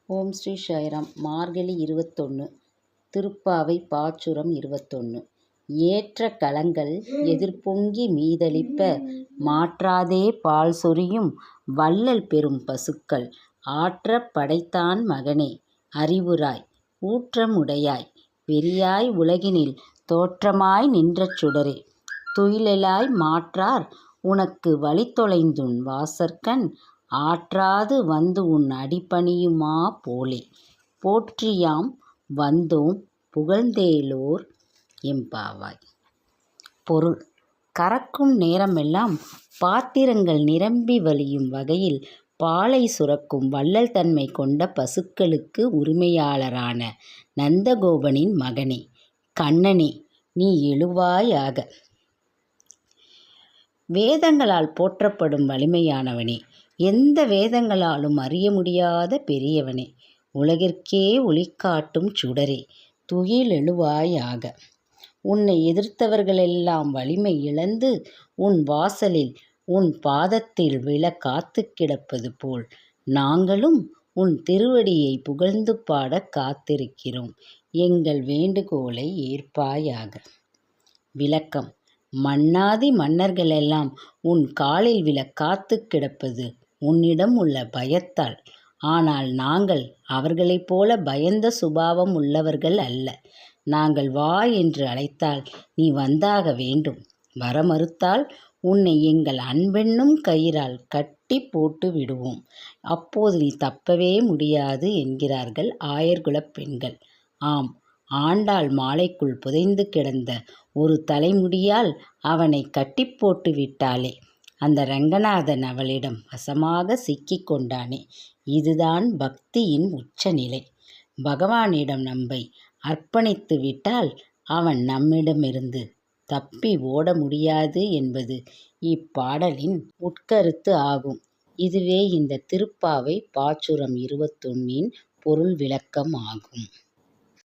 ஓம் ஸ்ரீ சாய்ராம். மார்கழி 21. திருப்பாவை பாச்சுரம் 21. ஏற்ற கலங்கள் எதிர்பொங்கி மீதளிப்ப மாற்றாதே பால் சொரியும் வள்ளல் பெரும் பசுக்கள் ஆற்றப் படைத்தான் மகனே அறிவுராய் ஊற்றமுடையாய் வெறியாய் உலகினில் தோற்றமாய் நின்ற சுடரே துயிலெழாய் மாற்றார் உனக்கு வழித்தொலைந்துன் வாசற்கண் ஆற்றாது வந்து உன் அடிபணியுமா போலே போற்றியாம் வந்தோம் புகழ்ந்தேலோர் எம்பாவாய். பொருள்: கறக்கும் நேரமெல்லாம் பாத்திரங்கள் நிரம்பி வழியும் வகையில் பாலை சுரக்கும் வள்ளல் தன்மை கொண்ட பசுக்களுக்கு உரிமையாளரான நந்தகோபனின் மகனே, கண்ணனே, நீ எழுவாயாக. வேதங்களால் போற்றப்படும் வலிமையானவனே, எந்த வேதங்களாலும் அறிய முடியாத பெரியவனே, உலகிற்கே ஒளிகாட்டும் சுடரே, துயிலெழுவாயாக. உன்னை எதிர்த்தவர்களெல்லாம் வலிமை இழந்து உன் வாசலில் உன் பாதத்தில் விழ காத்து கிடப்பது போல் நாங்களும் உன் திருவடியை புகழ்ந்து பாட காத்திருக்கிறோம். எங்கள் வேண்டுகோளை ஏற்பாயாக. விளக்கம்: மன்னாதி மன்னர்களெல்லாம் உன் காலில் விழ காத்து கிடப்பது உன்னிடம் உள்ள பயத்தால். ஆனால் நாங்கள் அவர்களைப் போல பயந்த சுபாவம் உள்ளவர்கள் அல்ல. நாங்கள் வா என்று அழைத்தால் நீ வந்தாக வேண்டும். வர மறுத்தால் உன்னை எங்கள் அன்பென்னும் கயிறால் கட்டி போட்டு விடுவோம். அப்போது நீ தப்பவே முடியாது என்கிறார்கள் ஆயர்குலப் பெண்கள். ஆம், ஆண்டாள் மாலைக்குள் புதைந்து கிடந்த ஒரு தலைமுடியால் அவனை கட்டி போட்டு விட்டாளே, அந்த ரங்கநாதன் அவளிடம் வசமாக சிக்கிக் கொண்டானே, இதுதான் பக்தியின் உச்சநிலை. பகவானிடம் நம்மை அர்ப்பணித்து விட்டால் அவன் நம்மிடமிருந்து தப்பி ஓட முடியாது என்பது இப்பாடலின் உட்கருத்து ஆகும். இதுவே இந்த திருப்பாவை பாச்சுரம் 21 பொருள் விளக்கம் ஆகும்.